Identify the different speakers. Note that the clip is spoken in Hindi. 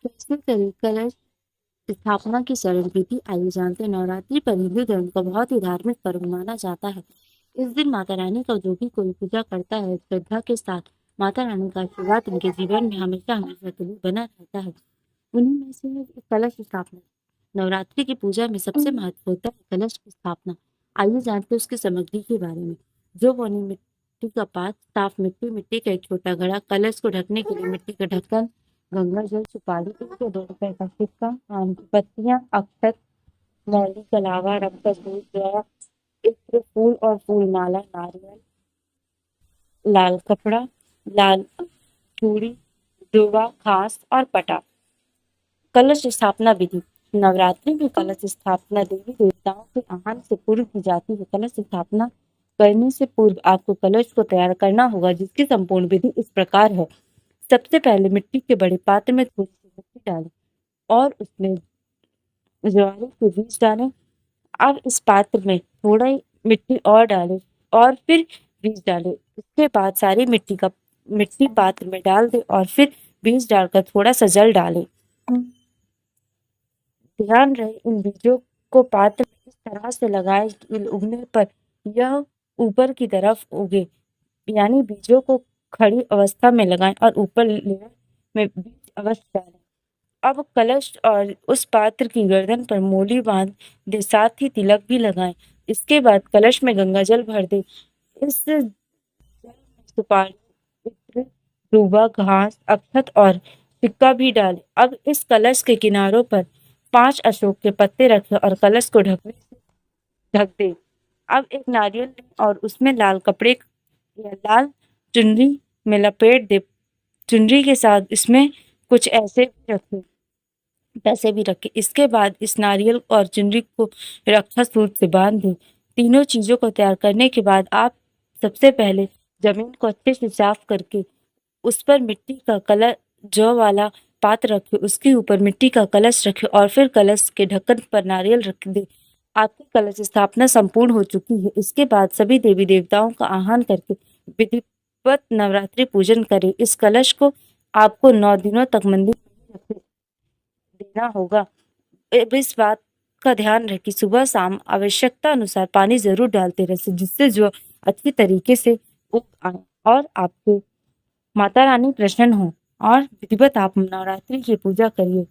Speaker 1: कैसे करें कलश स्थापना की सरल विधि, आइए जानते हैं। नवरात्रि पर हिंदू धर्म का बहुत ही धार्मिक पर्व माना जाता है। इस दिन माता रानी का जो भी कोई पूजा करता है श्रद्धा के साथ, माता रानी का आशीर्वाद उनके जीवन में हमेशा हमेशा के लिए बना रहता है। उन्हीं में से है कलश स्थापना। नवरात्रि की पूजा में सबसे महत्व होता है कलश की स्थापना। आइए जानते हैं उसकी सामग्री के बारे में। जो बनी मिट्टी का पात्र, साफ मिट्टी, मिट्टी का एक छोटा घड़ा, कलश को ढकने के लिए मिट्टी का ढक्कन, गंगा जल, सुपारी, 1 से 2 रुपए का सिक्का, आम की पत्तियां, अक्षत, मौली, कलावा, रक्त, दूध, जौ, इत्र, फूल और फूल माला, नारियल, लाल कपड़ा, लाल चूड़ी, दुर्वा, घास और पटा। कलश स्थापना विधि। नवरात्रि में कलश स्थापना देवी देवताओं के आह्वान से पूर्व की जाती है। कलश स्थापना करने से पूर्व आपको कलश को तैयार करना होगा, जिसकी संपूर्ण विधि इस प्रकार है। सबसे पहले मिट्टी के बड़े पात्र में थोड़ी सी मिट्टी डालें और उसमें ज्वारे के बीज डालें। अब इस पात्र में थोड़ा ही मिट्टी और डालें और फिर बीज डालें। उसके बाद सारी मिट्टी पात्र में डाल दें और फिर बीज डालकर थोड़ा सा जल डालें। ध्यान रहे इन बीजों को पात्र में इस तरह से लगाएं कि उगने पर यह ऊपर की तरफ उगे, यानी बीजों को खड़ी अवस्था में लगाएं और ऊपर लेयर में बीज अवश्य डालें। अब कलश और उस पात्र की गर्दन पर मोली बांध दे, साथ ही तिलक भी लगाएं। इसके बाद कलश में गंगा जल भर दे। इस जल में सुपारी, इत्र, दूबा, घास, अक्षत और सिक्का भी डालें। अब इस कलश के किनारों पर 5 अशोक के पत्ते रखें और कलश को ढकने से ढक दें। अब एक नारियल लें और उसमें लाल कपड़े या लाल चुनरी में लपेट दे। चुनरी के साथ इसमें कुछ पैसे भी रखें। इसके बाद इस नारियल और चुनरी को रक्षा सूत्र से बांध दें। तीनों चीजों को तैयार करने के बाद आप सबसे पहले जमीन को अच्छे से साफ करके उस पर मिट्टी का कलश, जौ वाला पात्र रखें, उसके ऊपर मिट्टी का कलश रखें और फिर कलश के ढक्कन पर नारियल रख दें। आपकी कलश स्थापना संपूर्ण हो चुकी है। इसके बाद सभी देवी देवताओं का आह्वान करके विधिवत नवरात्रि पूजन करें। इस कलश को आपको 9 दिनों तक मंदिर में रख देना होगा। अब इस बात का ध्यान रहे कि सुबह शाम आवश्यकता अनुसार पानी जरूर डालते रहे, जिससे जो अच्छी तरीके से उग आए और आपके माता रानी प्रसन्न हो और विधिवत आप नवरात्रि की पूजा करिए।